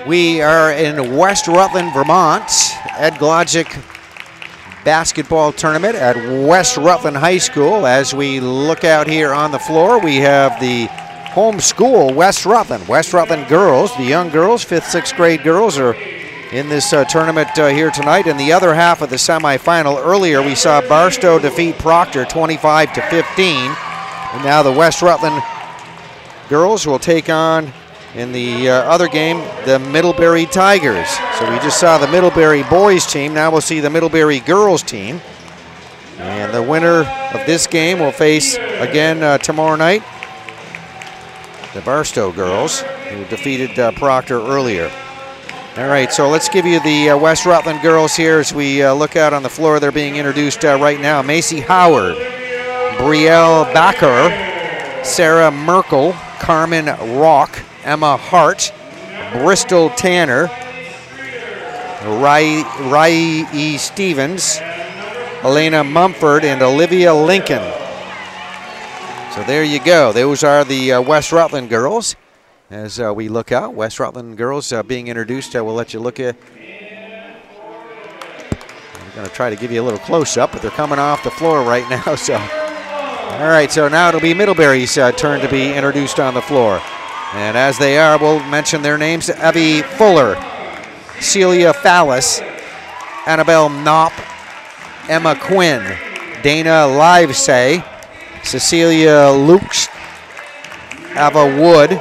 We are in West Rutland, Vermont. Glodzik basketball tournament at West Rutland High School. As we look out here on the floor, we have the home school, West Rutland girls. The young girls, 5th, 6th grade girls, are in this tournament here tonight. In the other half of the semifinal, earlier we saw Barstow defeat Proctor 25-15. And now the West Rutland girls will take on, in the other game, the Middlebury Tigers. So we just saw the Middlebury boys team. Now we'll see the Middlebury girls team. And the winner of this game will face, again tomorrow night, the Barstow girls, who defeated Proctor earlier. All right, so let's give you the West Rutland girls here as we look out on the floor. They're being introduced right now. Macy Howard, Brielle Backer, Sarah Merkel, Carmen Rock, Emma Hart, Bristol Tanner, Rai Stevens, Elena Mumford, and Olivia Lincoln. So there you go. Those are the West Rutland girls. As we look out, West Rutland girls being introduced. We'll let you look at. I'm going to try to give you a little close-up, but they're coming off the floor right now. So, all right, so now it'll be Middlebury's turn to be introduced on the floor. And as they are, we'll mention their names. Evie Fuller, Celia Fallis, Annabelle Knopp, Emma Quinn, Dana Livesay, Cecilia Lukes, Ava Wood,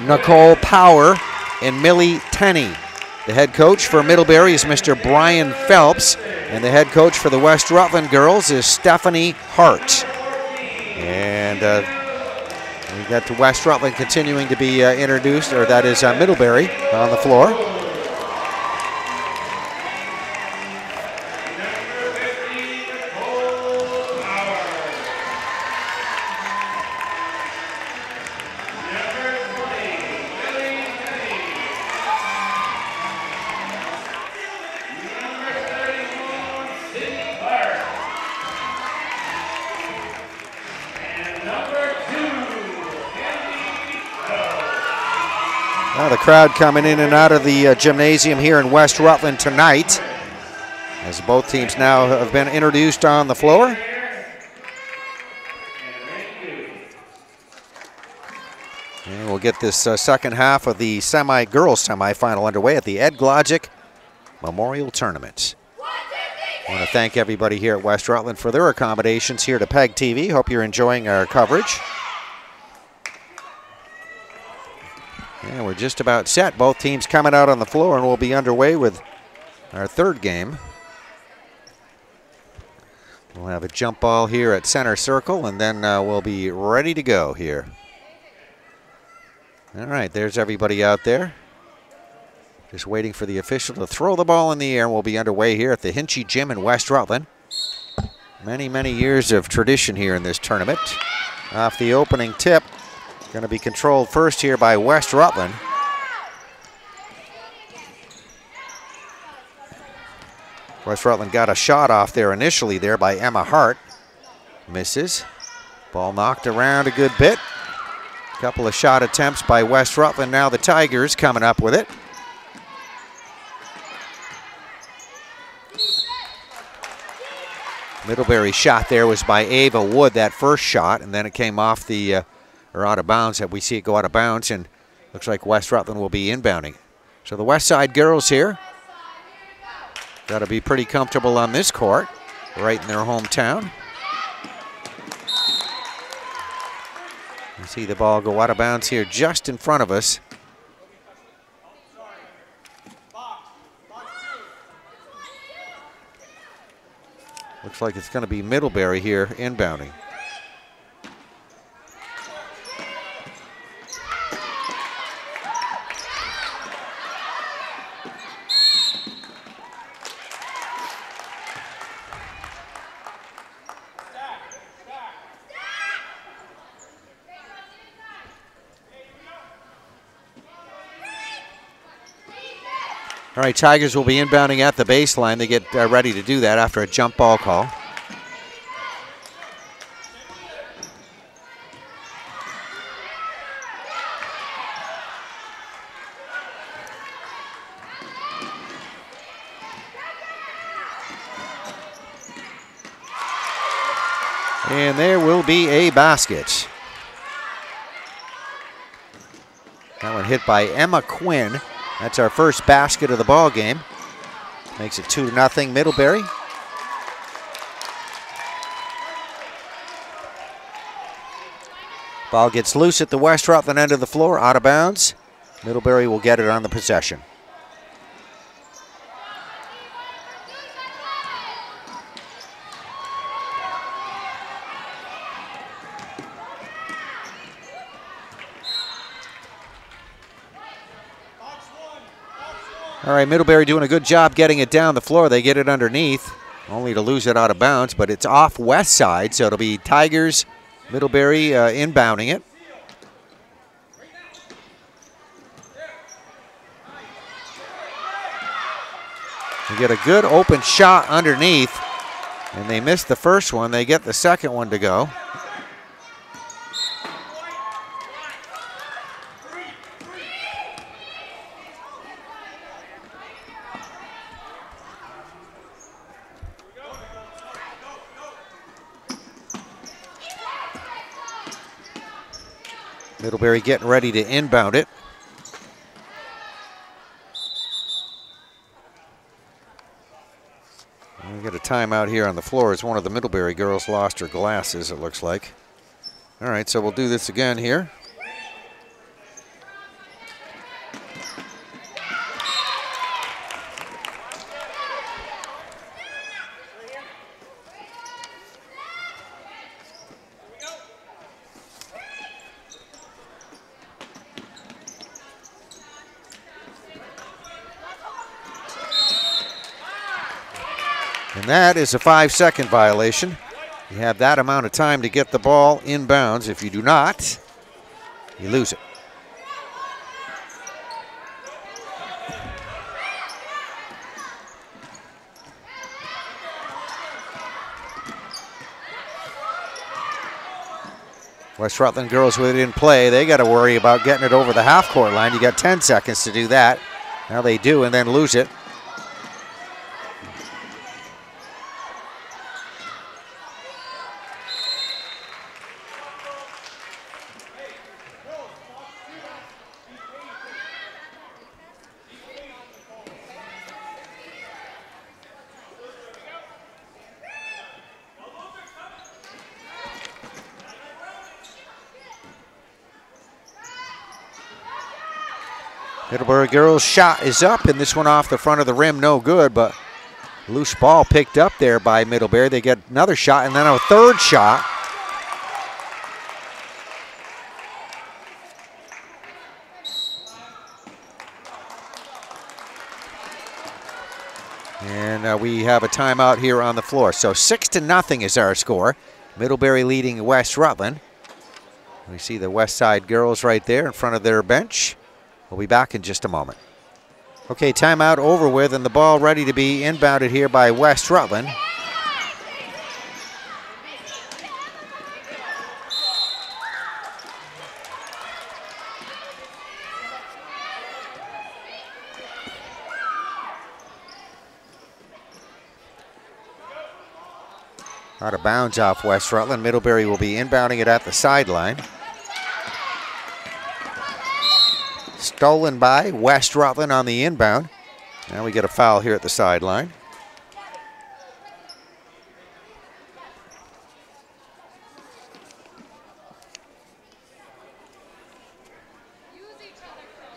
Nicole Power, and Millie Tenney. The head coach for Middlebury is Mr. Brian Phelps, and the head coach for the West Rutland girls is Stephanie Hart. And we got to West Rutland continuing to be introduced, or that is Middlebury on the floor. Now the crowd coming in and out of the gymnasium here in West Rutland tonight, as both teams now have been introduced on the floor. And we'll get this second half of the girls semifinal underway at the Glodzik Memorial Tournament. I want to thank everybody here at West Rutland for their accommodations here to PEGTV. Hope you're enjoying our coverage. And we're just about set. Both teams coming out on the floor, and we'll be underway with our third game. We'll have a jump ball here at center circle, and then we'll be ready to go here. All right, there's everybody out there. Just waiting for the official to throw the ball in the air, and we'll be underway here at the Hinchy Gym in West Rutland. Many, many years of tradition here in this tournament. Off the opening tip. Going to be controlled first here by West Rutland. West Rutland got a shot off there initially there by Emma Hart. Misses. Ball knocked around a good bit. Couple of shot attempts by West Rutland. Now the Tigers coming up with it. Middlebury shot there was by Ava Wood, that first shot, and then it came off the or out of bounds. We see it go out of bounds, and looks like West Rutland will be inbounding. So the West Side girls here got to be pretty comfortable on this court, right in their hometown. You see the ball go out of bounds here just in front of us. Looks like it's going to be Middlebury here inbounding. All right, Tigers will be inbounding at the baseline. They get ready to do that after a jump ball call. And there will be a basket. That one hit by Emma Quinn. That's our first basket of the ball game. Makes it 2-0 Middlebury. Ball gets loose at the West Rutland end of the floor, out of bounds. Middlebury will get it on the possession. All right, Middlebury doing a good job getting it down the floor. They get it underneath, only to lose it out of bounds, but it's off west side, so it'll be Tigers, Middlebury inbounding it. They get a good open shot underneath, and they missed the first one. They get the second one to go. Middlebury getting ready to inbound it. We got a timeout here on the floor as one of the Middlebury girls lost her glasses, it looks like. All right, so we'll do this again here. And that is a 5-second violation. You have that amount of time to get the ball inbounds. If you do not, you lose it. West Rutland girls with it in play. They got to worry about getting it over the half-court line. You got 10 seconds to do that. Now they do, and then lose it. Middlebury girls' shot is up, and this one off the front of the rim, no good, but loose ball picked up there by Middlebury. They get another shot and then a third shot. And we have a timeout here on the floor. So 6-0 is our score. Middlebury leading West Rutland. We see the West Side girls right there in front of their bench. We'll be back in just a moment. Okay, timeout over with, and the ball ready to be inbounded here by West Rutland. Out of bounds off West Rutland. Middlebury will be inbounding it at the sideline. Stolen by West Rutland on the inbound. Now we get a foul here at the sideline.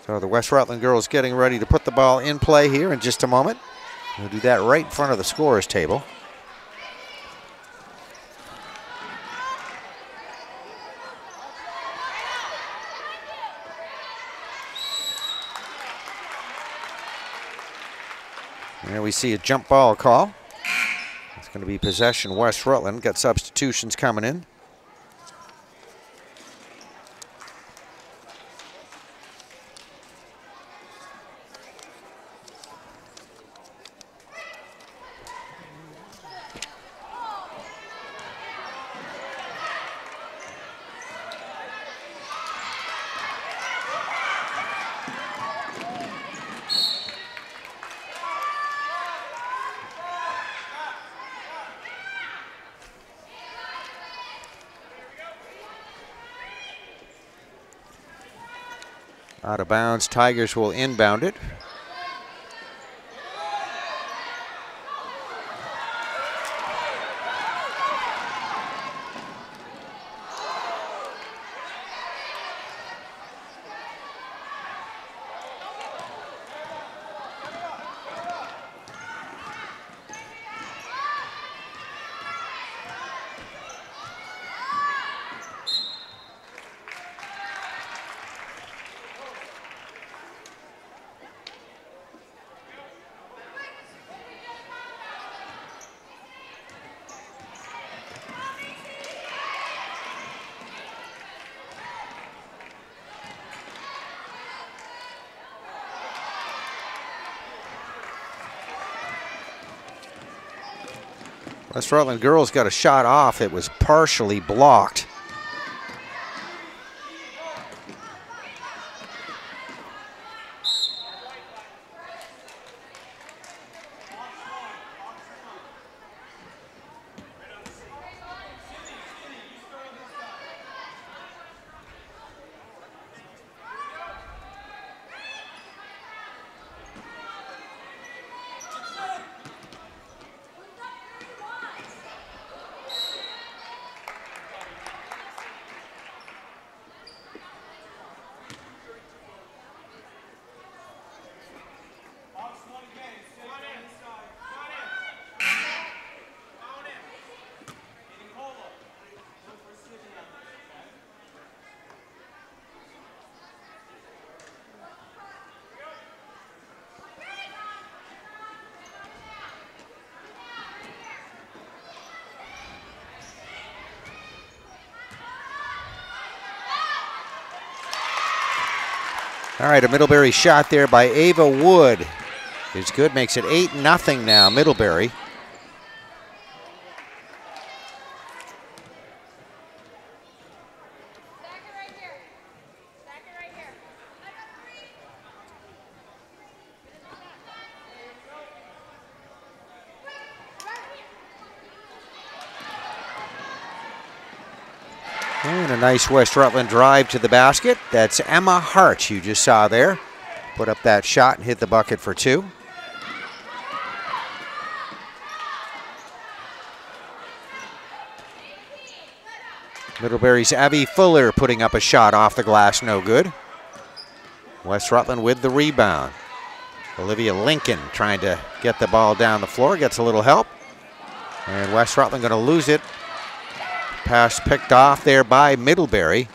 So the West Rutland girls getting ready to put the ball in play here in just a moment. We'll do that right in front of the scorer's table. There we see a jump ball call. It's going to be possession West Rutland. Got substitutions coming in. Out of bounds, Tigers will inbound it. West Rutland girls got a shot off. It was partially blocked. All right, a Middlebury shot there by Ava Wood is good, makes it 8-0 now, Middlebury. And a nice West Rutland drive to the basket. That's Emma Hart you just saw there. Put up that shot and hit the bucket for 2. Middlebury's Abby Fuller putting up a shot off the glass, no good. West Rutland with the rebound. Olivia Lincoln trying to get the ball down the floor, gets a little help. And West Rutland going to lose it. Pass picked off there by Middlebury.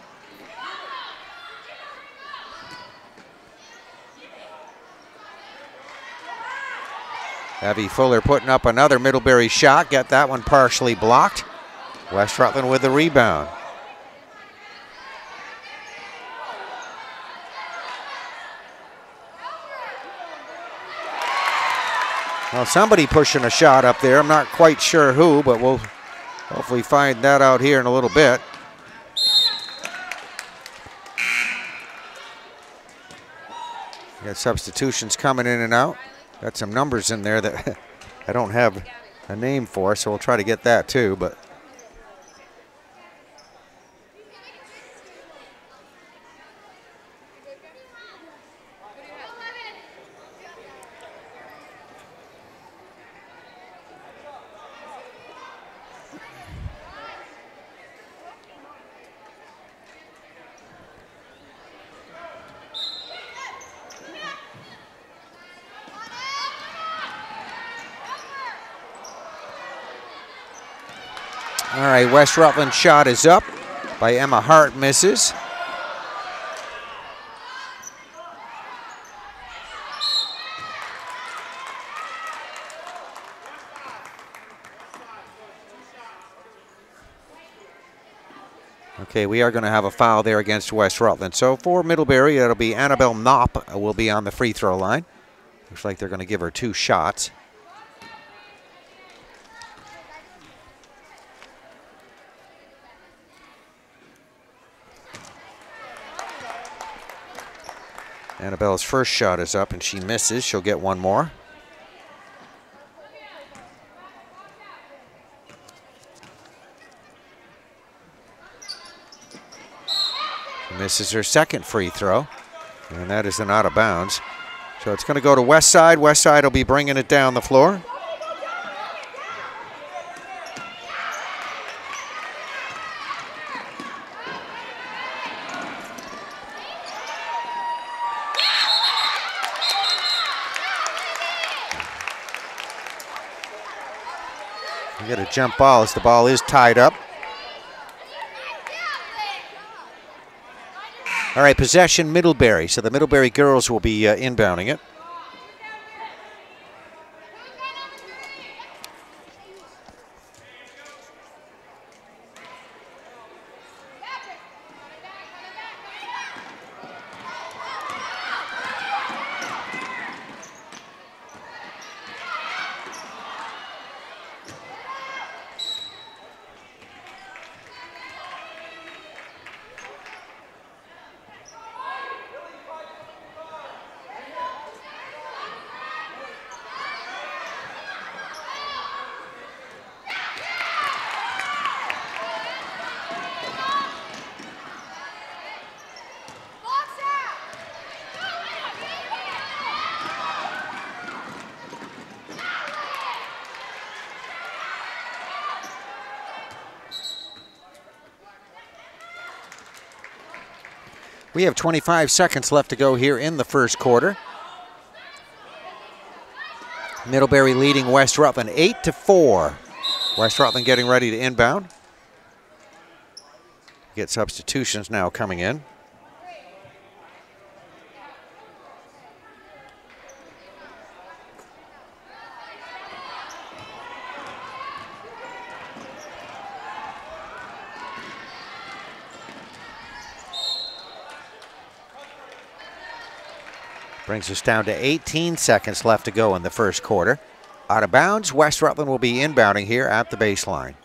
Abby Fuller putting up another Middlebury shot, got that one partially blocked. West Rutland with the rebound. Well, somebody pushing a shot up there. I'm not quite sure who, but we'll hopefully find that out here in a little bit. Got substitutions coming in and out. Got some numbers in there that I don't have a name for, so we'll try to get that too. But all right, West Rutland shot is up by Emma Hart, misses. Okay, we are going to have a foul there against West Rutland. So for Middlebury, it'll be Annabelle Knopp will be on the free throw line. Looks like they're going to give her 2 shots. Annabelle's first shot is up and she misses. She'll get one more. She misses her second free throw. And that is an out of bounds. So it's going to go to West Side. West Side will be bringing it down the floor. You get a jump ball as the ball is tied up. All right, possession Middlebury. So the Middlebury girls will be inbounding it. We have 25 seconds left to go here in the first quarter. Middlebury leading West Rutland 8-4. West Rutland getting ready to inbound. Get substitutions now coming in. Brings us down to 18 seconds left to go in the first quarter. Out of bounds, West Rutland will be inbounding here at the baseline.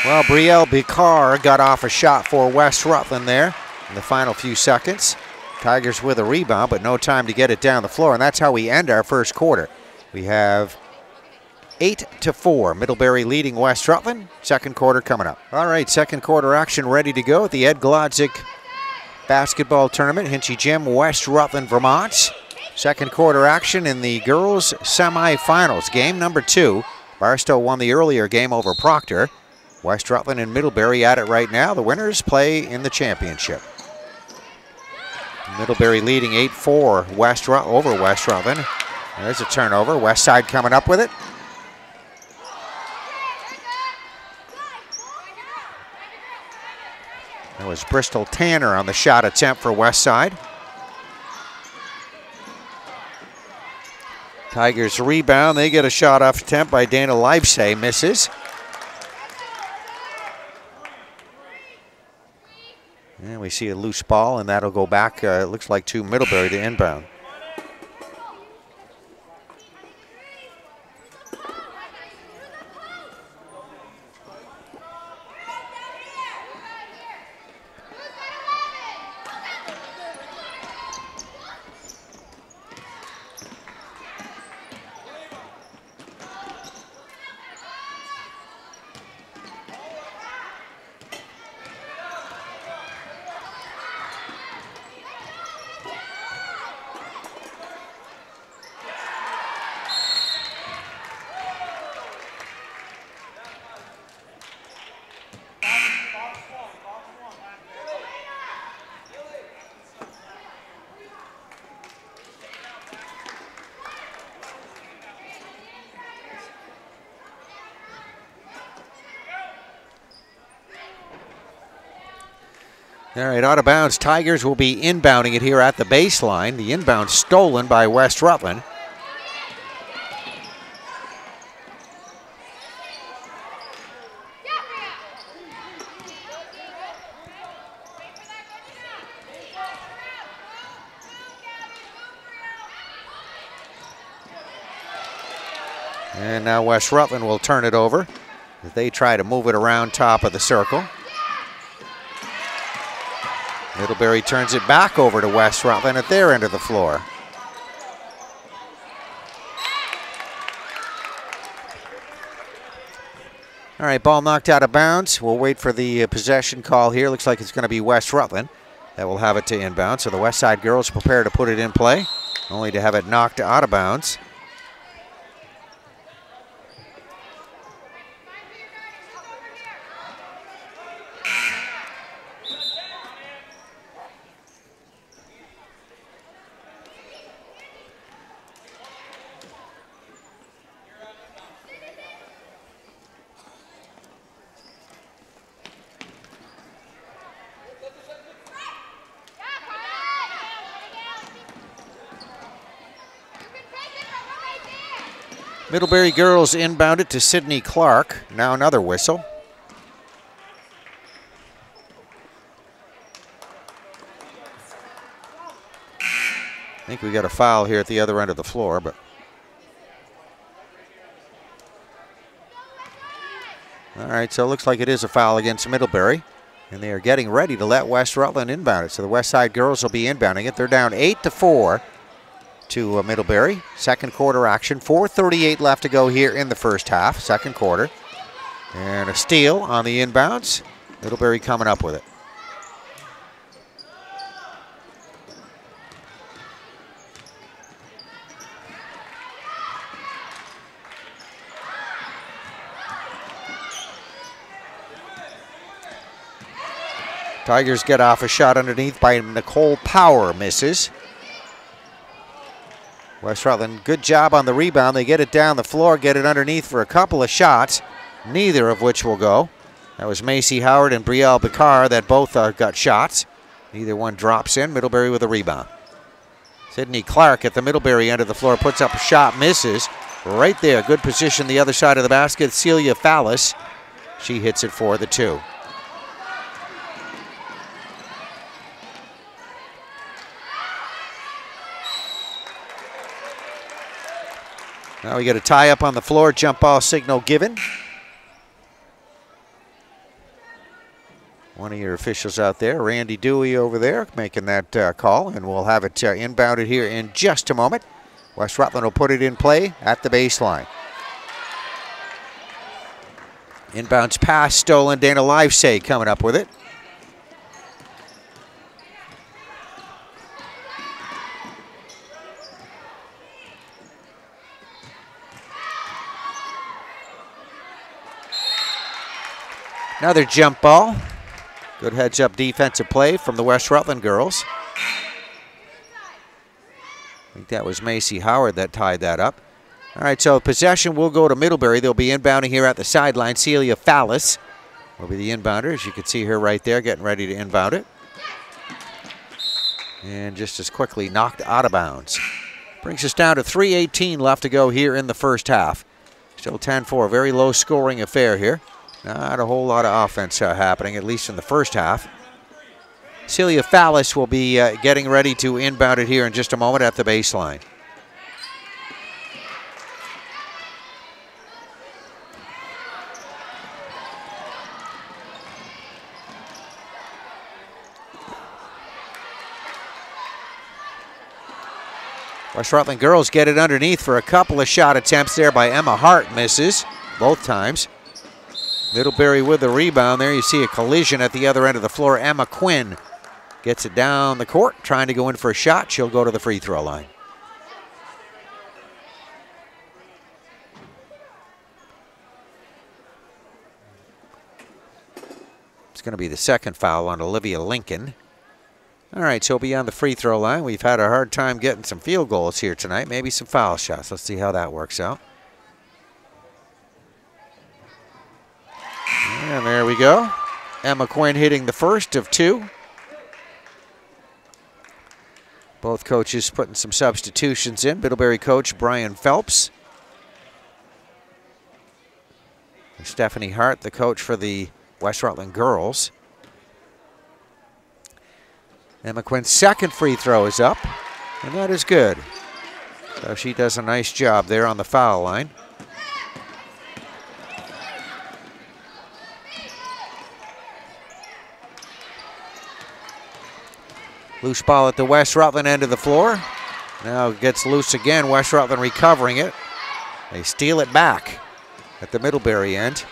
Well, Brielle Bicar got off a shot for West Rutland there in the final few seconds. Tigers with a rebound, but no time to get it down the floor, and that's how we end our first quarter. We have 8-4, Middlebury leading West Rutland. Second quarter coming up. All right, second quarter action ready to go at the Ed Glodzik basketball tournament, Hinchy Gym, West Rutland, Vermont. Second quarter action in the girls semifinals. Game number 2. Barstow won the earlier game over Proctor. West Rutland and Middlebury at it right now. The winners play in the championship. Middlebury leading 8-4 over West Rutland. There's a turnover. West Side coming up with it. That was Bristol Tanner on the shot attempt for West Side. Tigers rebound. They get a shot off attempt by Dana Livesay. Misses. And we see a loose ball, and that'll go back, it looks like, to Middlebury to inbound. All right, out of bounds. Tigers will be inbounding it here at the baseline. The inbound stolen by West Rutland. And now West Rutland will turn it over as they try to move it around top of the circle. Middlebury turns it back over to West Rutland at their end of the floor. All right, ball knocked out of bounds. We'll wait for the possession call here. Looks like it's going to be West Rutland that will have it to inbound. So the West Side girls prepare to put it in play, only to have it knocked out of bounds. Middlebury girls inbound it to Sydney Clark. Now another whistle. I think we got a foul here at the other end of the floor, but all right, so it looks like it is a foul against Middlebury, and they are getting ready to let West Rutland inbound it. So the West Side girls will be inbounding it. They're down 8-4 to Middlebury. Second quarter action. 4:38 left to go here in the first half, second quarter. And a steal on the inbounds. Middlebury coming up with it. Tigers get off a shot underneath by Nicole Power, misses. West Rutland, good job on the rebound. They get it down the floor, get it underneath for a couple of shots, neither of which will go. That was Macy Howard and Brielle Bicard that both got shots. Neither one drops in. Middlebury with a rebound. Sydney Clark at the Middlebury end of the floor puts up a shot, misses. Right there, good position the other side of the basket. Celia Fallis, she hits it for the two. Now we get a tie up on the floor, jump ball signal given. One of your officials out there, Randy Dewey over there, making that call, and we'll have it inbounded here in just a moment. West Rutland will put it in play at the baseline. Inbounds pass stolen, Dana Livesay coming up with it. Another jump ball. Good heads-up defensive play from the West Rutland girls. I think that was Macy Howard that tied that up. All right, so possession will go to Middlebury. They'll be inbounding here at the sideline. Celia Fallis will be the inbounder. As you can see her right there, getting ready to inbound it. And just as quickly knocked out of bounds. Brings us down to 3:18 left to go here in the first half. Still 10-4, very low-scoring affair here. Not a whole lot of offense happening, at least in the first half. Celia Fallis will be getting ready to inbound it here in just a moment at the baseline. West Rutland girls get it underneath for a couple of shot attempts there by Emma Hart, misses both times. Middlebury with the rebound. There you see a collision at the other end of the floor. Emma Quinn gets it down the court, trying to go in for a shot. She'll go to the free throw line. It's going to be the second foul on Olivia Lincoln. All right, she'll be on the free throw line. We've had a hard time getting some field goals here tonight, maybe some foul shots. Let's see how that works out. And there we go. Emma Quinn hitting the first of two. Both coaches putting some substitutions in. Middlebury coach Brian Phelps. Stephanie Hart, the coach for the West Rutland girls. Emma Quinn's second free throw is up, and that is good. So she does a nice job there on the foul line. Loose ball at the West Rutland end of the floor. Now it gets loose again. West Rutland recovering it. They steal it back at the Middlebury end.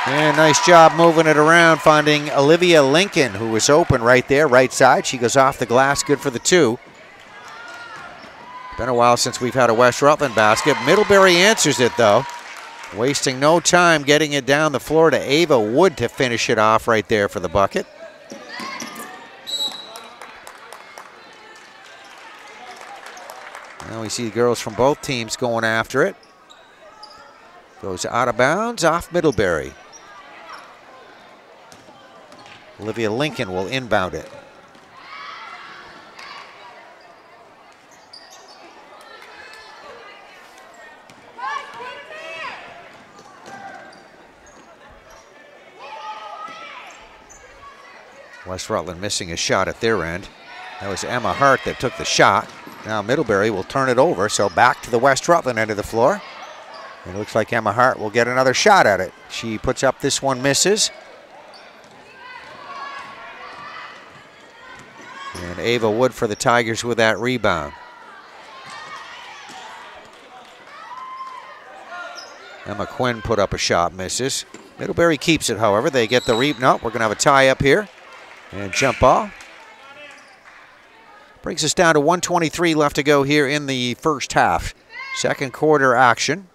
And nice job moving it around, finding Olivia Lincoln, who was open right there, right side. She goes off the glass, good for the 2. Been a while since we've had a West Rutland basket. Middlebury answers it, though. Wasting no time getting it down the floor to Ava Wood to finish it off right there for the bucket. Now we see the girls from both teams going after it. Goes out of bounds off Middlebury. Olivia Lincoln will inbound it. West Rutland missing a shot at their end. That was Emma Hart that took the shot. Now Middlebury will turn it over, so back to the West Rutland end of the floor. It looks like Emma Hart will get another shot at it. She puts up this one, misses. And Ava Wood for the Tigers with that rebound. Emma Quinn put up a shot, misses. Middlebury keeps it, however. They get the rebound. No, we're going to have a tie up here. And jump ball. Brings us down to 1:23 left to go here in the first half. Second quarter action.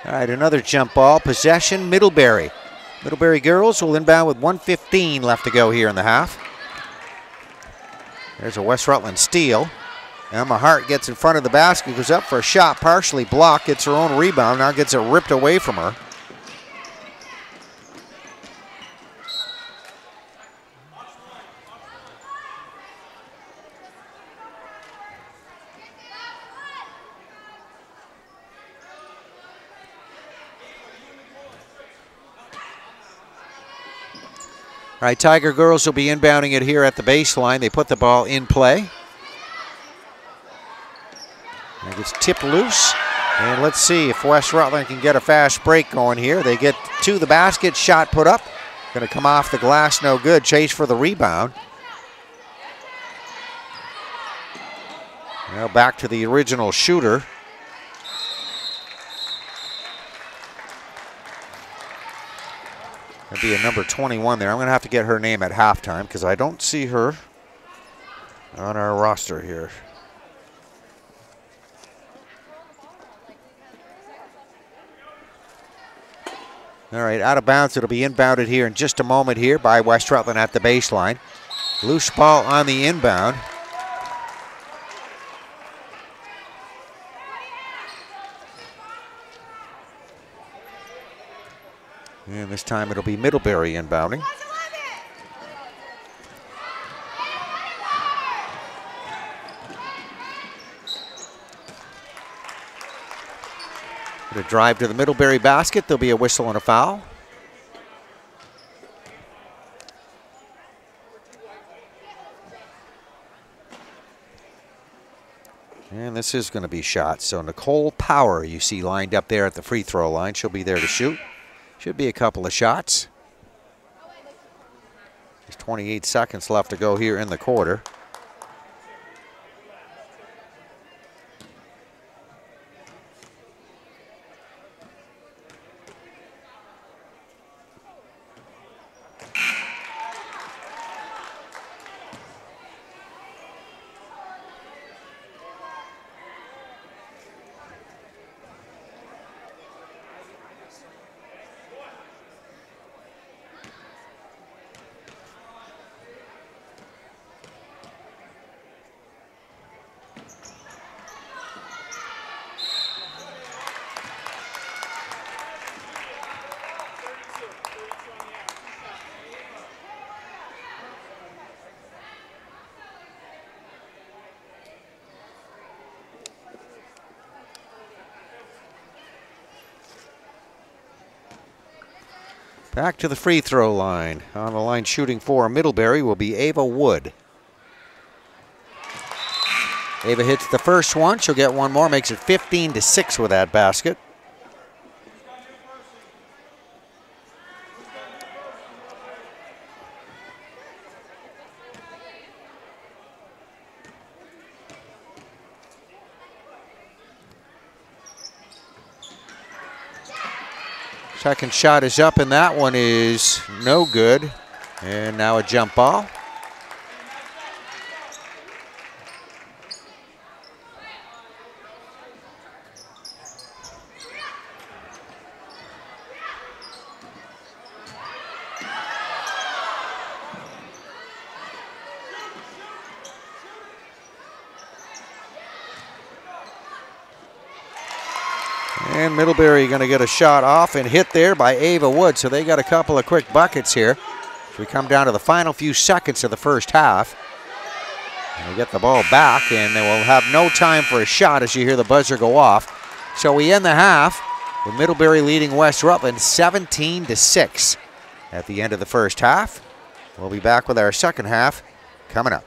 All right, another jump ball. Possession, Middlebury. Middlebury girls will inbound with 1:15 left to go here in the half. There's a West Rutland steal. Emma Hart gets in front of the basket, goes up for a shot, partially blocked, gets her own rebound, now gets it ripped away from her. All right, Tiger girls will be inbounding it here at the baseline. They put the ball in play. It gets tipped loose. And let's see if West Rutland can get a fast break going here. They get to the basket, shot put up. Going to come off the glass, no good. Chase for the rebound. Now back to the original shooter. That'd be a number 21 there. I'm going to have to get her name at halftime because I don't see her on our roster here. All right, out of bounds. It'll be inbounded here in just a moment here by West Rutland at the baseline. Loose ball on the inbound. And this time it'll be Middlebury inbounding. Going to drive to the Middlebury basket. There'll be a whistle and a foul. And this is going to be shot. So Nicole Power, you see lined up there at the free throw line. She'll be there to shoot. Should be a couple of shots. There's 28 seconds left to go here in the quarter. Back to the free throw line. On the line shooting for Middlebury will be Ava Wood. Ava hits the first one. She'll get one more. Makes it 15-6 with that basket. Second shot is up, and that one is no good. And now a jump ball. And Middlebury going to get a shot off and hit there by Ava Wood. So they got a couple of quick buckets here. As we come down to the final few seconds of the first half. And we get the ball back, and they will have no time for a shot as you hear the buzzer go off. So we end the half with Middlebury leading West Rutland 17-6 at the end of the first half. We'll be back with our second half coming up.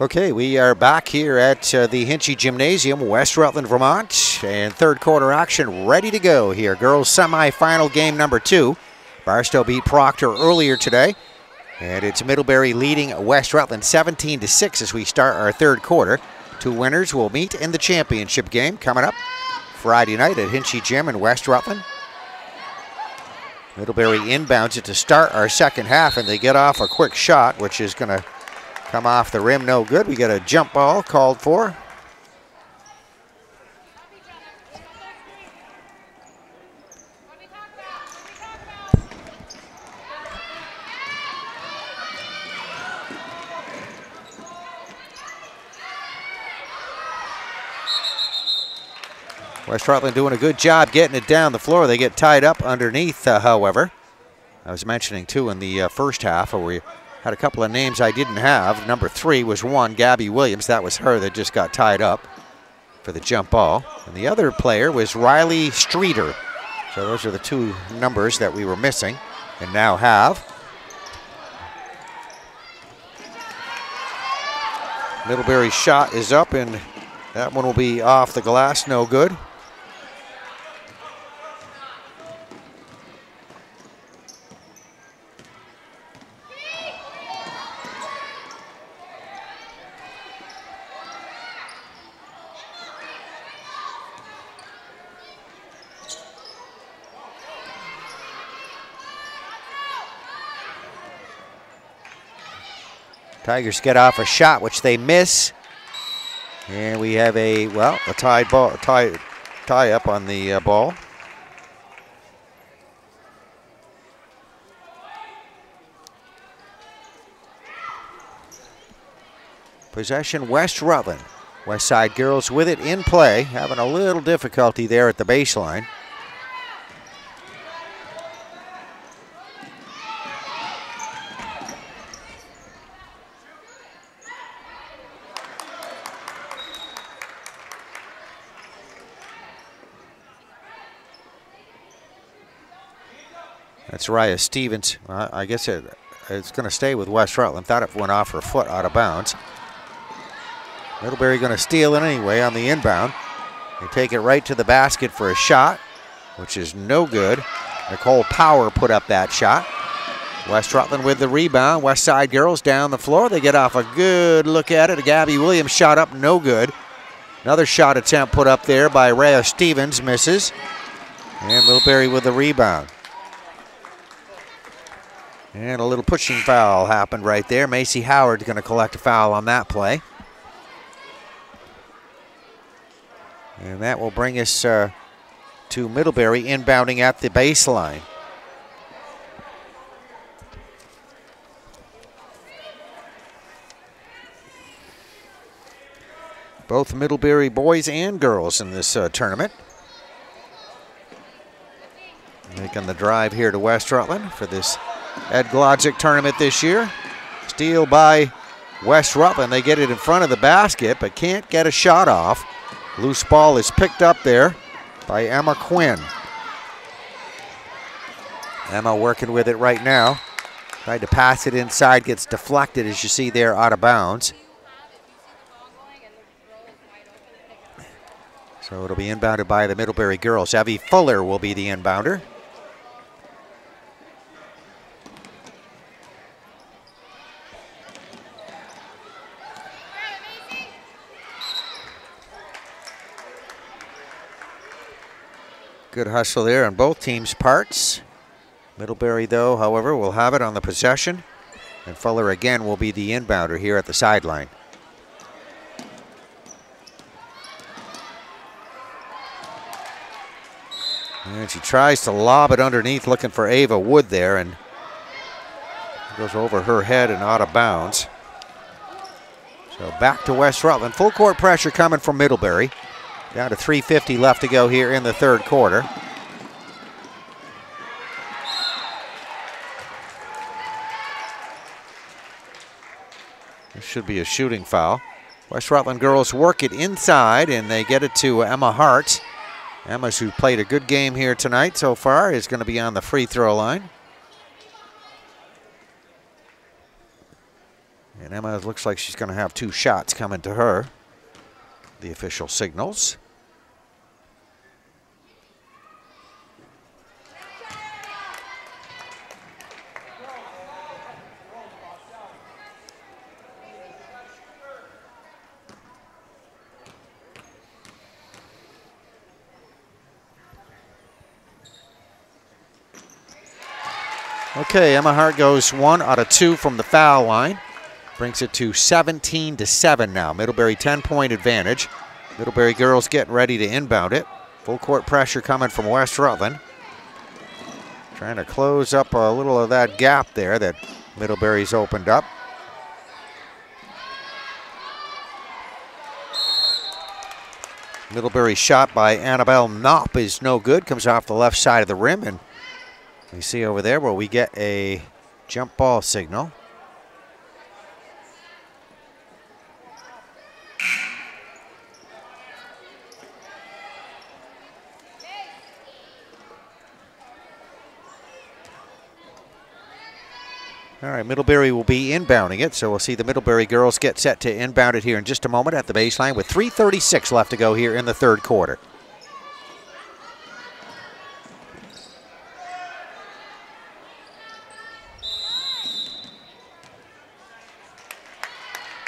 Okay, we are back here at the Hinchy Gymnasium, West Rutland, Vermont, and third quarter action ready to go here. Girls semifinal game number 2. Barstow beat Proctor earlier today, and it's Middlebury leading West Rutland 17-6 as we start our third quarter. 2 winners will meet in the championship game coming up Friday night at Hinchy Gym in West Rutland. Middlebury inbounds it to start our second half, and they get off a quick shot, which is going to come off the rim, no good. We got a jump ball called for. West Rutland doing a good job getting it down the floor. They get tied up underneath, however. I was mentioning, too, in the first half, where we had a couple of names I didn't have. Number 3 was one, Gabby Williams. That was her that just got tied up for the jump ball. And the other player was Riley Streeter. So those are the 2 numbers that we were missing and now have. Middlebury's shot is up, and that one will be off the glass, no good. Tigers get off a shot, which they miss. And we have a tie up on the ball. Possession, West Rutland. West Side girls with it in play, having a little difficulty there at the baseline. That's Raya Stevens. I guess it's going to stay with West Rutland. Thought it went off her foot out of bounds. Middlebury going to steal it anyway on the inbound. They take it right to the basket for a shot, which is no good. Nicole Power put up that shot. West Rutland with the rebound. West Side girls down the floor. They get off a good look at it. Gabby Williams shot up, no good. Another shot attempt put up there by Raya Stevens, misses. And Middlebury with the rebound. And a little pushing foul happened right there. Macy Howard going to collect a foul on that play. And that will bring us to Middlebury inbounding at the baseline. Both Middlebury boys and girls in this tournament. Making the drive here to West Rutland for this Ed-Glodzik tournament this year. Steal by West Rutland. They get it in front of the basket, but can't get a shot off. Loose ball is picked up there by Emma Quinn. Emma working with it right now. Tried to pass it inside, gets deflected as you see there, out of bounds. So it'll be inbounded by the Middlebury girls. Evie Fuller will be the inbounder. Good hustle there on both teams' parts. Middlebury, though, however, will have it on the possession. And Fuller again will be the inbounder here at the sideline. And she tries to lob it underneath, looking for Ava Wood there, and it goes over her head and out of bounds. So back to West Rutland. Full court pressure coming from Middlebury. Down to 3:50 left to go here in the third quarter. This should be a shooting foul. West Rutland girls work it inside, and they get it to Emma Hart. Emma's, who played a good game here tonight so far, is going to be on the free throw line. And Emma looks like she's going to have 2 shots coming to her. The official signals. Okay, Emma Hart goes 1 out of 2 from the foul line. Brings it to 17-7 now. Middlebury 10-point advantage. Middlebury girls getting ready to inbound it. Full court pressure coming from West Rutland. Trying to close up a little of that gap there that Middlebury's opened up. Middlebury shot by Annabelle Knopp is no good. Comes off the left side of the rim, and we see over there where we get a jump ball signal. All right, Middlebury will be inbounding it, so we'll see the Middlebury girls get set to inbound it here in just a moment at the baseline with 3:36 left to go here in the third quarter.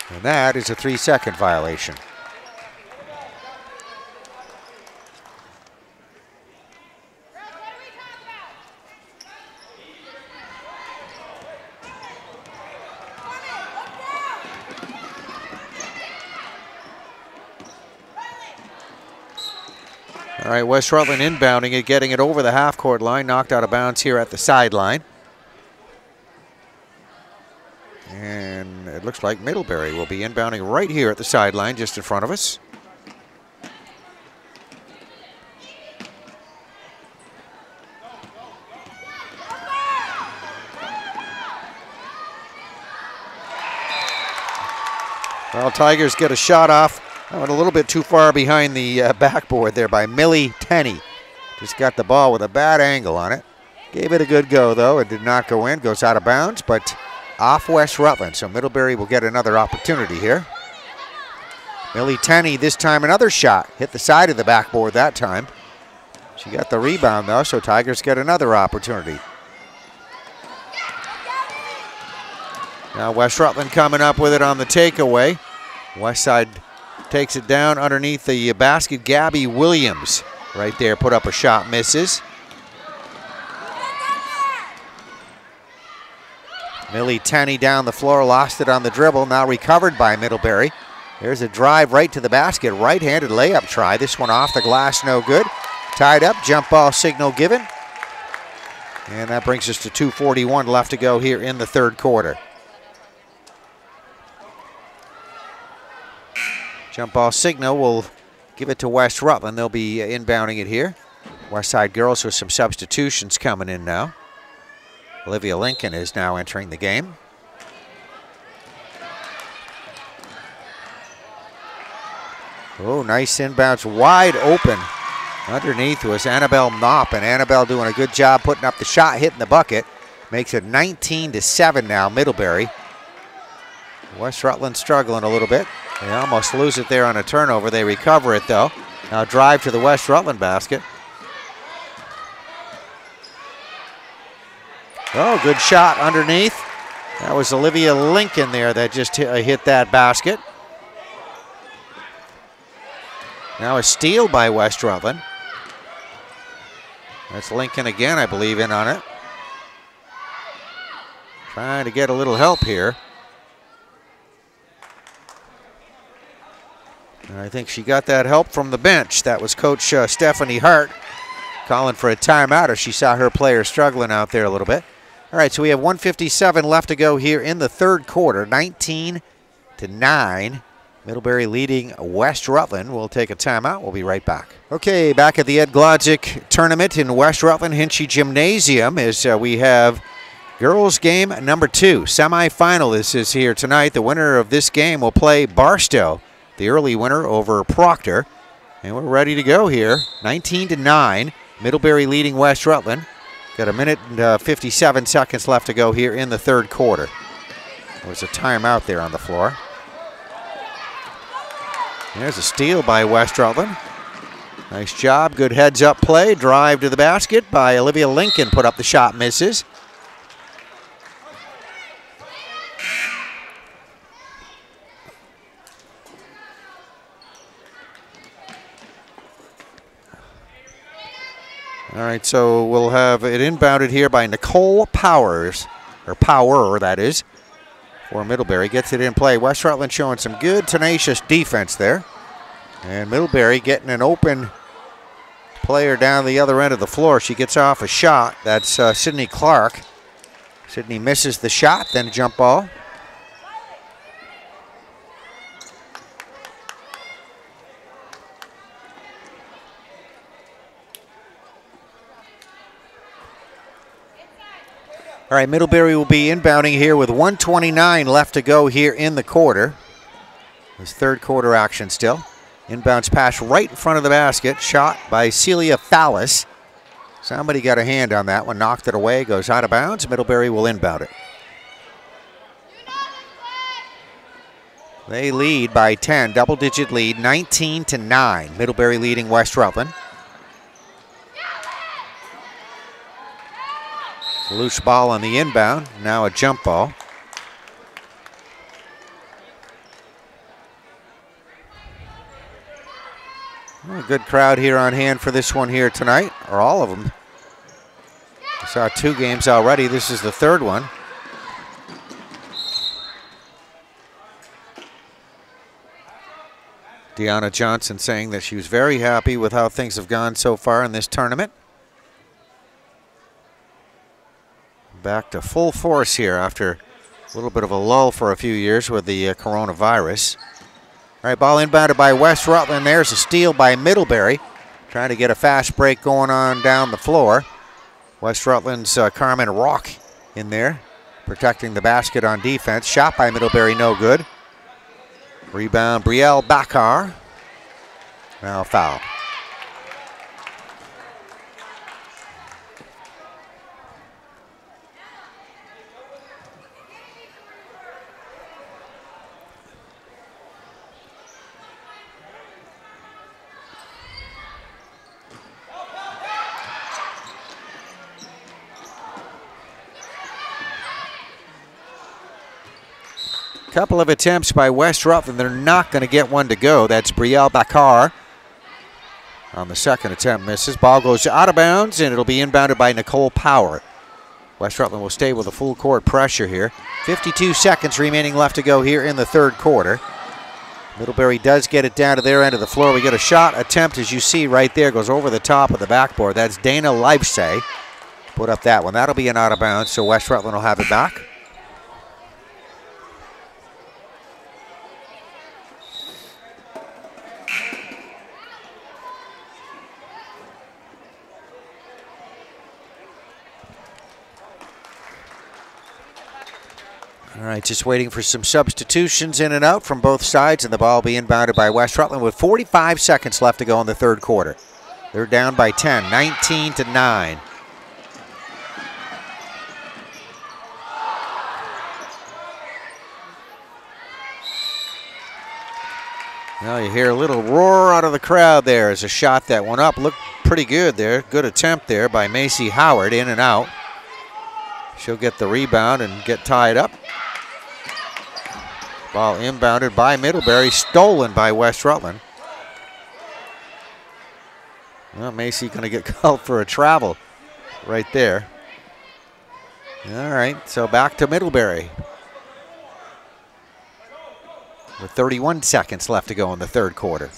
And that is a 3-second violation. All right, West Rutland inbounding it, getting it over the half-court line, knocked out of bounds here at the sideline. And it looks like Middlebury will be inbounding right here at the sideline, just in front of us. Well, Tigers get a shot off. Went a little bit too far behind the backboard there by Millie Tenney. Just got the ball with a bad angle on it. Gave it a good go, though. It did not go in. Goes out of bounds, but off West Rutland. So Middlebury will get another opportunity here. Millie Tenney this time another shot. Hit the side of the backboard that time. She got the rebound, though, so Tigers get another opportunity. Now West Rutland coming up with it on the takeaway. Westside takes it down underneath the basket. Gabby Williams right there put up a shot, misses. Millie Tenney down the floor, lost it on the dribble, now recovered by Middlebury. There's a drive right to the basket, right-handed layup try. This one off the glass, no good. Tied up, jump ball signal given. And that brings us to 2:41 left to go here in the third quarter. Jump ball signal will give it to West Rutland. They'll be inbounding it here. Westside girls with some substitutions coming in now. Olivia Lincoln is now entering the game. Oh, nice inbounds, wide open Underneath was Annabelle Knopp, and Annabelle doing a good job putting up the shot, hitting the bucket. Makes it 19-7 now, Middlebury. West Rutland struggling a little bit. They almost lose it there on a turnover. They recover it, though. Now drive to the West Rutland basket. Oh, good shot underneath. That was Olivia Lincoln there that just hit that basket. Now a steal by West Rutland. That's Lincoln again, I believe, in on it. Trying to get a little help here. And I think she got that help from the bench. That was Coach Stephanie Hart calling for a timeout as she saw her players struggling out there a little bit. All right, so we have 1:57 left to go here in the third quarter, 19-9. Middlebury leading West Rutland. We'll take a timeout. We'll be right back. Okay, back at the Ed-Glodzik tournament in West Rutland Hinchy Gymnasium as we have girls game number 2, semifinal. This is here tonight. The winner of this game will play Barstow, the early winner over Proctor. And we're ready to go here. 19-9, Middlebury leading West Rutland. Got a minute and 57 seconds left to go here in the third quarter. There was a timeout there on the floor. There's a steal by West Rutland. Nice job, good heads-up play. Drive to the basket by Olivia Lincoln. Put up the shot, misses. All right, so we'll have it inbounded here by Nicole Powers, or Power, that is, for Middlebury. Gets it in play. West Rutland showing some good, tenacious defense there. And Middlebury getting an open player down the other end of the floor. She gets off a shot. That's Sydney Clark. Sydney misses the shot, then jump ball. All right, Middlebury will be inbounding here with 1:29 left to go here in the quarter. This third quarter action still. Inbounds pass right in front of the basket. Shot by Celia Fallis. Somebody got a hand on that one, knocked it away, goes out of bounds. Middlebury will inbound it. They lead by 10, double-digit lead, 19-9. Middlebury leading West Rutland. Loose ball on the inbound, now a jump ball. A good crowd here on hand for this one here tonight, or all of them. We saw 2 games already. This is the third one. Deanna Johnson saying that she was very happy with how things have gone so far in this tournament. Back to full force here after a little bit of a lull for a few years with the coronavirus. All right, ball inbounded by West Rutland. There's a steal by Middlebury. Trying to get a fast break going on down the floor. West Rutland's Carmen Rock in there, protecting the basket on defense. Shot by Middlebury, no good. Rebound, Brielle Bakar. Now foul. Couple of attempts by West Rutland. They're not going to get one to go. That's Brielle Bakar. On the second attempt, misses. Ball goes out of bounds, and it'll be inbounded by Nicole Power. West Rutland will stay with a full court pressure here. 52 seconds remaining left to go here in the third quarter. Middlebury does get it down to their end of the floor. We get a shot attempt, as you see right there, goes over the top of the backboard. That's Dana Leibsay. Put up that one. That'll be an out of bounds, so West Rutland will have it back. All right, just waiting for some substitutions in and out from both sides, and the ball being inbounded by West Rutland with 45 seconds left to go in the third quarter. They're down by 10, 19-9. Now you hear a little roar out of the crowd there as a shot that went up. Looked pretty good there. Good attempt there by Macy Howard, in and out. She'll get the rebound and get tied up. Ball inbounded by Middlebury, stolen by West Rutland. Well, Macy going to get called for a travel right there. All right, so back to Middlebury. With 31 seconds left to go in the third quarter.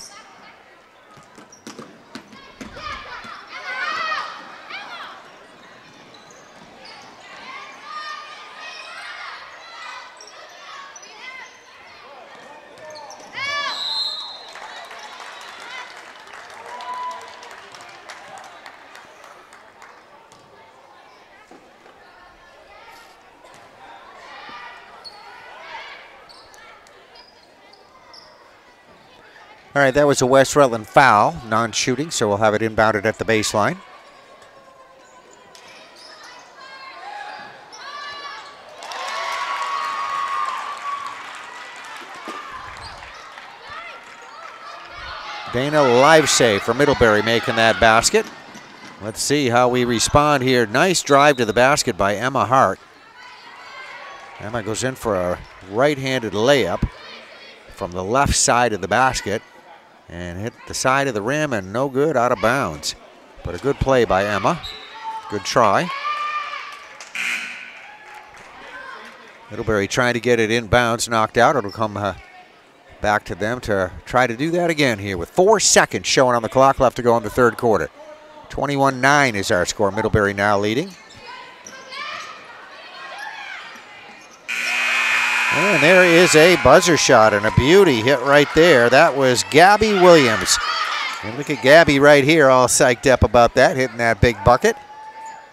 All right, that was a West Rutland foul, non-shooting, so we'll have it inbounded at the baseline. Dana Livesay for Middlebury making that basket. Let's see how we respond here. Nice drive to the basket by Emma Hart. Emma goes in for a right-handed layup from the left side of the basket and hit the side of the rim and no good, out of bounds. But a good play by Emma. Good try. Middlebury trying to get it inbounds, knocked out. It'll come back to them to try to do that again here with 4 seconds showing on the clock left to go in the third quarter. 21-9 is our score. Middlebury now leading. And there is a buzzer shot and a beauty hit right there. That was Gabby Williams. And look at Gabby right here, all psyched up about that, hitting that big bucket.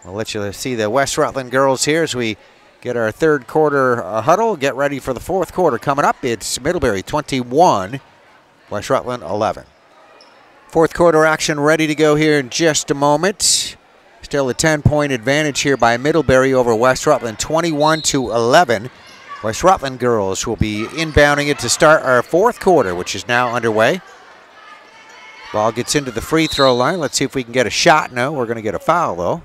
We'll let you see the West Rutland girls here as we get our third quarter huddle. Get ready for the fourth quarter coming up. It's Middlebury 21, West Rutland 11. Fourth quarter action ready to go here in just a moment. Still a 10-point advantage here by Middlebury over West Rutland, 21-11. West Rutland girls will be inbounding it to start our fourth quarter, which is now underway. Ball gets into the free throw line. Let's see if we can get a shot. No, we're going to get a foul, though.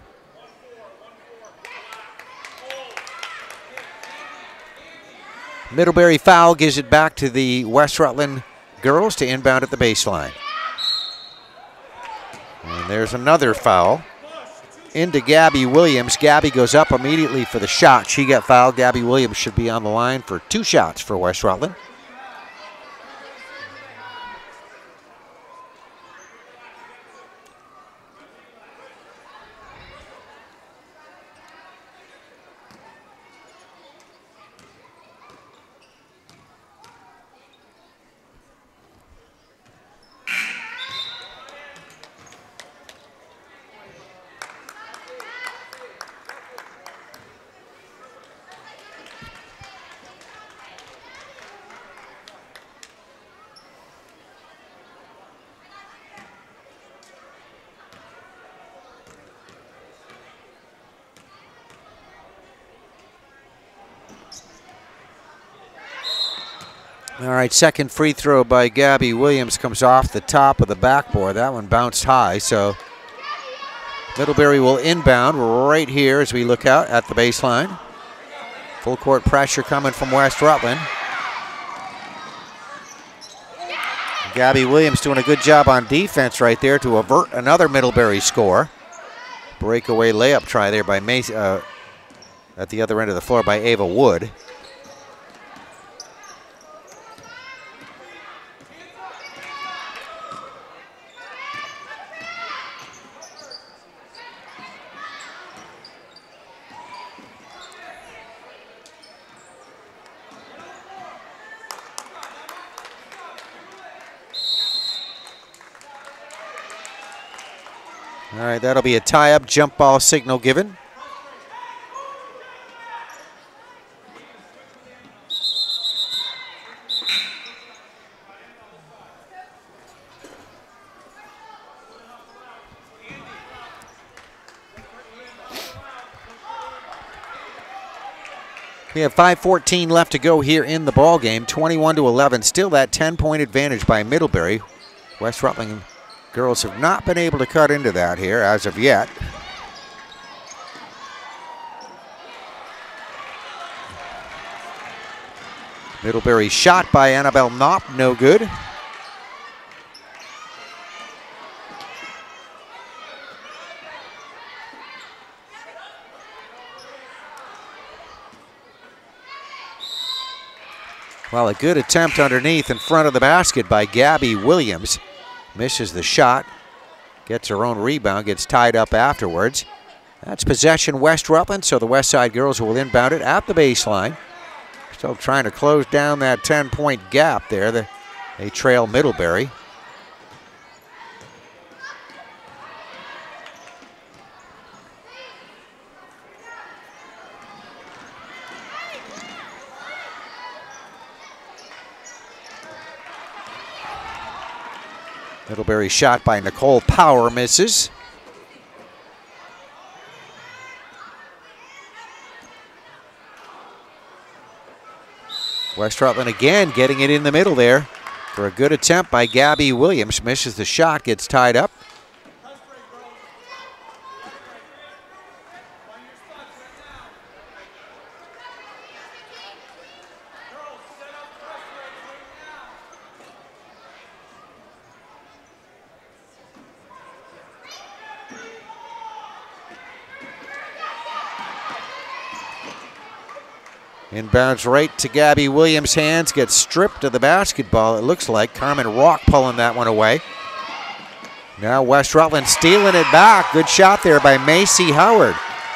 Middlebury foul gives it back to the West Rutland girls to inbound at the baseline. And there's another foul. Into Gabby Williams. Gabby goes up immediately for the shot. She got fouled. Gabby Williams should be on the line for 2 shots for West Rutland. All right, second free throw by Gabby Williams comes off the top of the backboard. That one bounced high, so Middlebury will inbound right here as we look out at the baseline. Full court pressure coming from West Rutland. Gabby Williams doing a good job on defense right there to avert another Middlebury score. Breakaway layup try there by Macy, at the other end of the floor by Ava Wood. All right, that'll be a tie-up, jump ball signal given. We have 5:14 left to go here in the ball game. 21-11. Still that 10-point advantage by Middlebury. West Rutland girls have not been able to cut into that here as of yet. Middlebury shot by Annabelle Knopp, no good. Well, a good attempt underneath in front of the basket by Gabby Williams. Misses the shot, gets her own rebound, gets tied up afterwards. That's possession West Rutland, so the West Side girls will inbound it at the baseline. Still trying to close down that 10-point gap there. They trail Middlebury. Middlebury shot by Nicole Power misses. West Rutland again getting it in the middle there for a good attempt by Gabby Williams. Misses the shot, gets tied up. Inbounds right to Gabby Williams' hands, gets stripped of the basketball, it looks like. Carmen Rock pulling that one away. Now West Rutland stealing it back. Good shot there by Macy Howard.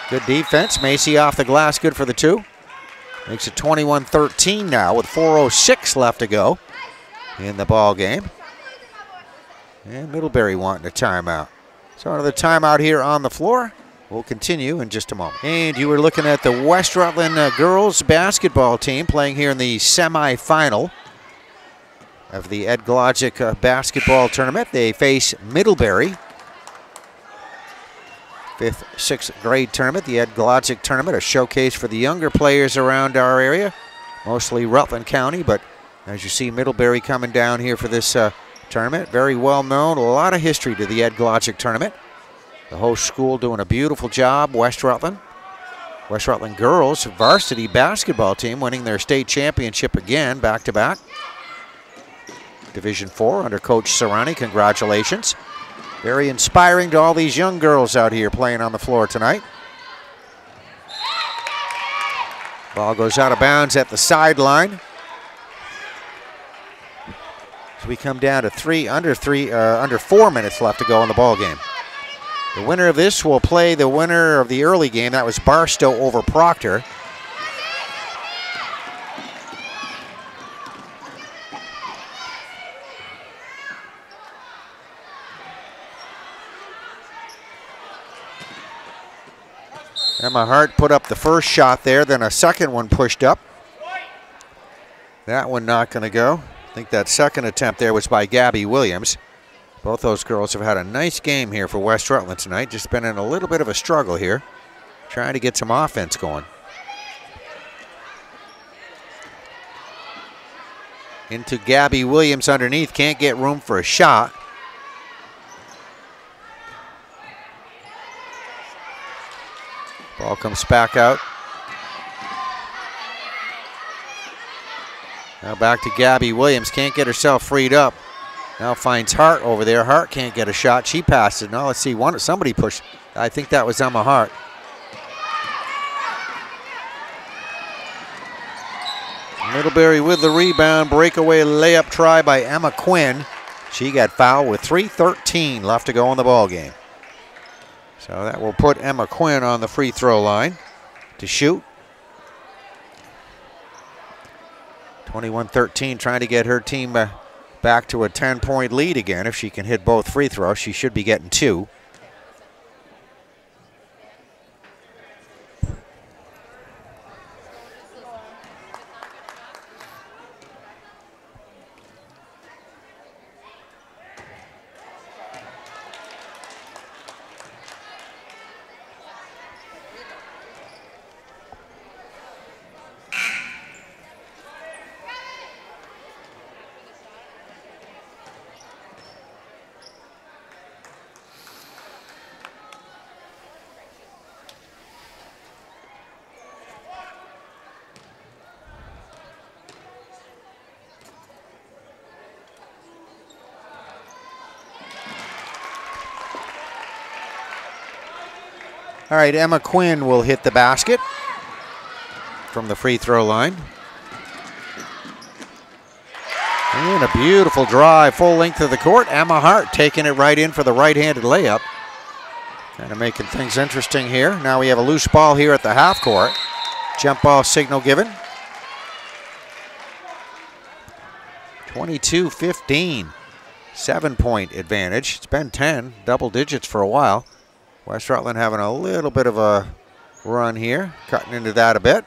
Good defense. Macy off the glass, good for the two. Makes it 21-13 now with 4:06 left to go in the ball game. And Middlebury wanting a timeout. So another timeout here on the floor. We'll continue in just a moment. And you were looking at the West Rutland girls basketball team playing here in the semifinal of the Ed-Glodzik basketball tournament. They face Middlebury. 5th, 6th grade tournament, the Ed-Glodzik tournament, a showcase for the younger players around our area, mostly Rutland County, but as you see Middlebury coming down here for this tournament, very well known, a lot of history to the Ed-Glodzik tournament. The host school doing a beautiful job, West Rutland. West Rutland girls varsity basketball team winning their state championship again, back-to-back. Division 4 under Coach Serrani, congratulations. Very inspiring to all these young girls out here playing on the floor tonight. Ball goes out of bounds at the sideline. So we come down to under 4 minutes left to go in the ball game. The winner of this will play the winner of the early game. That was Barstow over Proctor. Emma Hart put up the first shot there, then a second one pushed up. That one not going to go. I think that second attempt there was by Gabby Williams. Both those girls have had a nice game here for West Rutland tonight. Just been in a little bit of a struggle here, trying to get some offense going. Into Gabby Williams underneath, can't get room for a shot. Ball comes back out. Now back to Gabby Williams, can't get herself freed up. Now finds Hart over there. Hart can't get a shot. She passes. Now let's see. Somebody pushed. I think that was Emma Hart. Middlebury with the rebound. Breakaway layup try by Emma Quinn. She got fouled with 3:13 left to go in the ball game. So that will put Emma Quinn on the free throw line to shoot. 21-13, trying to get her team back to a 10-point lead again. If she can hit both free throws, she should be getting 2. All right, Emma Quinn will hit the basket from the free throw line. And a beautiful drive, full length of the court. Emma Hart taking it right in for the right-handed layup. Kind of making things interesting here. Now we have a loose ball here at the half court. Jump ball signal given. 22-15, 7-point advantage. It's been 10, double digits for a while. West Rutland having a little bit of a run here, cutting into that a bit.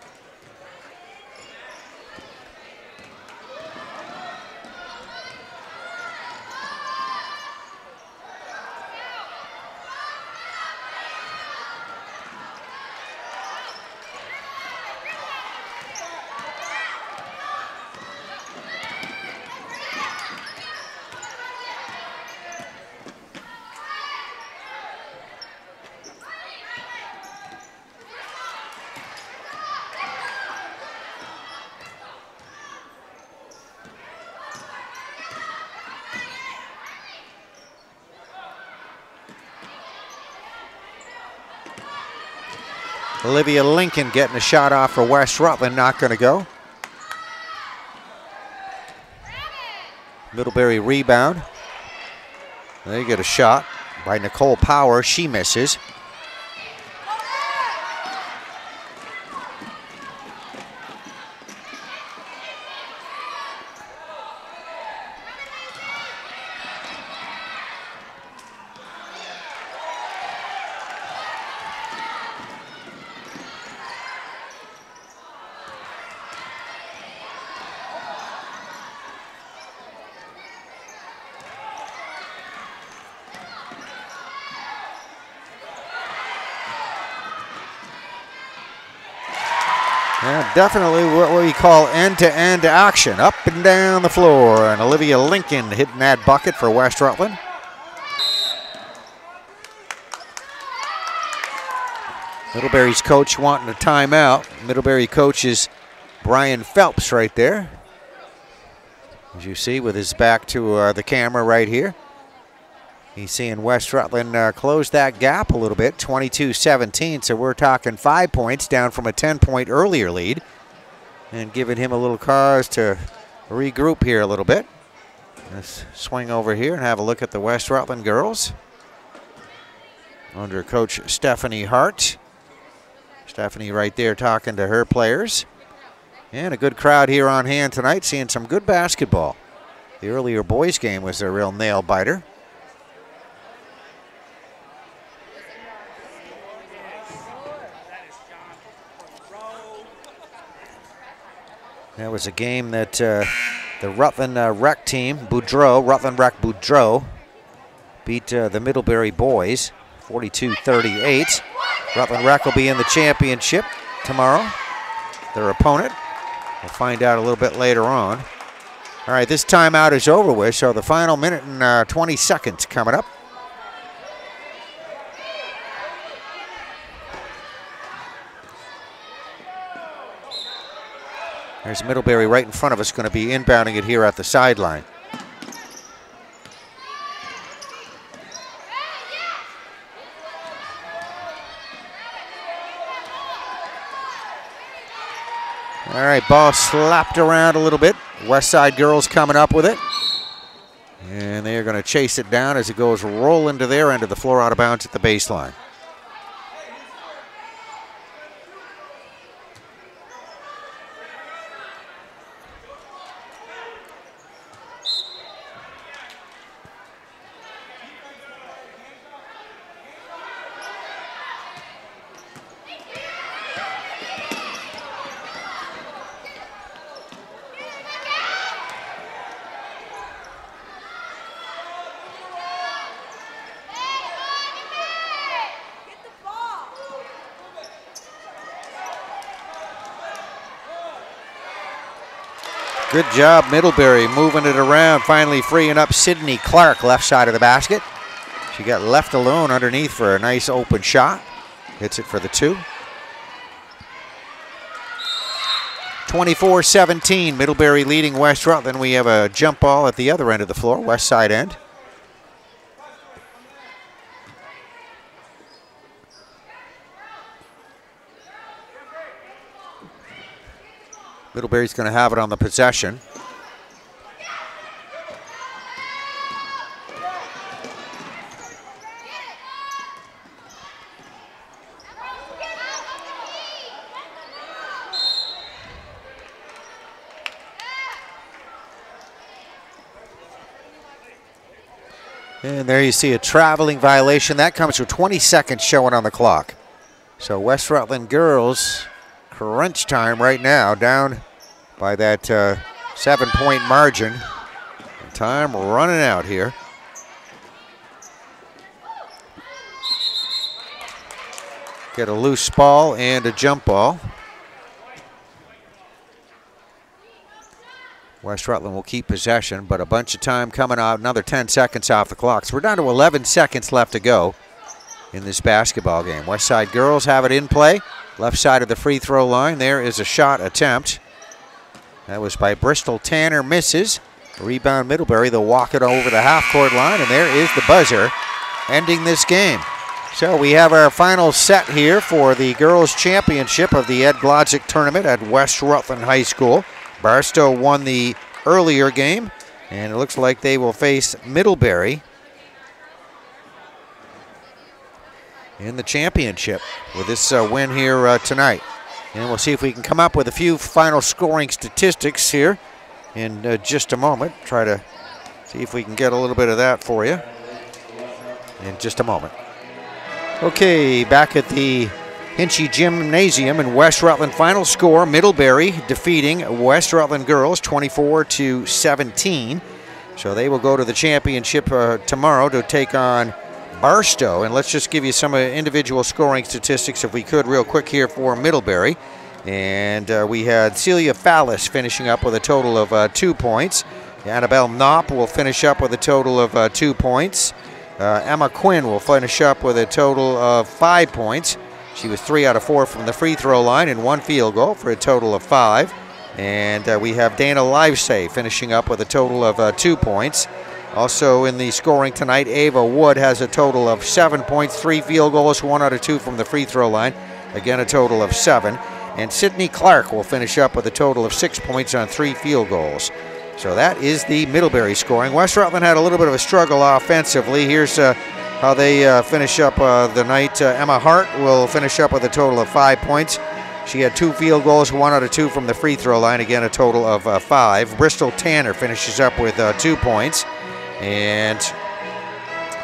Olivia Lincoln getting a shot off for West Rutland, not going to go. Middlebury rebound. They get a shot by Nicole Power. She misses. Yeah, definitely what we call end-to-end action, up and down the floor. And Olivia Lincoln hitting that bucket for West Rutland. Middlebury's coach wanting a timeout. Middlebury coach is Brian Phelps right there, as you see, with his back to the camera right here. He's seeing West Rutland close that gap a little bit, 22-17. So we're talking 5 points down from a 10-point earlier lead, and giving him a little cause to regroup here a little bit. Let's swing over here and have a look at the West Rutland girls under Coach Stephanie Hart. Stephanie right there talking to her players. And a good crowd here on hand tonight, seeing some good basketball. The earlier boys game was a real nail biter. That was a game that the Rutland Rec team, Rutland Rec Boudreau, beat the Middlebury boys 42-38. Rutland Rec will be in the championship tomorrow, their opponent. We'll find out a little bit later on. All right, this timeout is over with, so the final minute and 20 seconds coming up. There's Middlebury right in front of us, going to be inbounding it here at the sideline. All right, ball slapped around a little bit. West Side girls coming up with it. And they are going to chase it down as it goes rolling to their end of the floor, out of bounds at the baseline. Good job, Middlebury, moving it around, finally freeing up Sydney Clark, left side of the basket. She got left alone underneath for a nice open shot. Hits it for the two. 24-17, Middlebury leading West Rutland. We have a jump ball at the other end of the floor, west side end. Middlebury's going to have it on the possession. And there you see a traveling violation. That comes with 20 seconds showing on the clock. So West Rutland girls, crunch time right now, down by that 7-point margin. Time running out here. Get a loose ball and a jump ball. West Rutland will keep possession, but a bunch of time coming out, another 10 seconds off the clock. So we're down to 11 seconds left to go in this basketball game. West Side girls have it in play. Left side of the free throw line. There is a shot attempt. That was by Bristol. Tanner misses. Rebound Middlebury. They'll walk it over the half-court line, and there is the buzzer ending this game. So we have our final set here for the girls' championship of the Ed-Glodzik tournament at West Rutland High School. Barstow won the earlier game, and it looks like they will face Middlebury in the championship with this win here tonight. And we'll see if we can come up with a few final scoring statistics here in just a moment. Try to see if we can get a little bit of that for you in just a moment. Okay, back at the Hinchy Gymnasium in West Rutland. Final score, Middlebury defeating West Rutland girls 24-17. So they will go to the championship tomorrow to take on Barstow. And let's just give you some individual scoring statistics if we could real quick here for Middlebury. And we had Celia Fallis finishing up with a total of 2 points. Annabelle Knopp will finish up with a total of 2 points. Emma Quinn will finish up with a total of 5 points. She was 3 out of 4 from the free throw line and 1 field goal for a total of 5. And we have Dana Livesay finishing up with a total of 2 points. Also in the scoring tonight, Ava Wood has a total of 7 points, 3 field goals, 1 out of 2 from the free throw line. Again, a total of 7. And Sydney Clark will finish up with a total of 6 points on 3 field goals. So that is the Middlebury scoring. West Rutland had a little bit of a struggle offensively. Here's how they finish up the night. Emma Hart will finish up with a total of 5 points. She had 2 field goals, 1 out of 2 from the free throw line. Again, a total of 5. Bristol Tanner finishes up with 2 points. And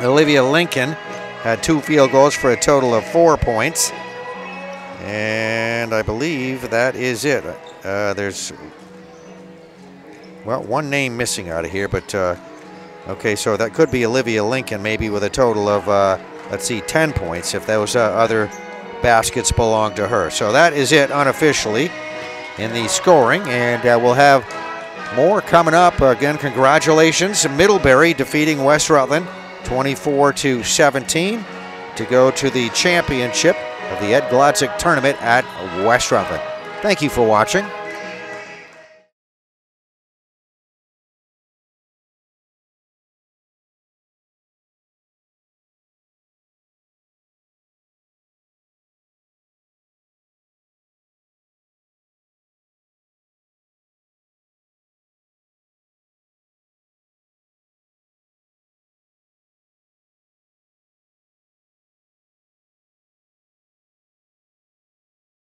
Olivia Lincoln had 2 field goals for a total of 4 points. And I believe that is it. There's, well, one name missing out of here, but okay, so that could be Olivia Lincoln, maybe with a total of, let's see, 10 points if those other baskets belong to her. So that is it unofficially in the scoring, and we'll have more coming up. Again, congratulations, Middlebury defeating West Rutland 24-17 to go to the championship of the Ed-Glodzik tournament at West Rutland. Thank you for watching.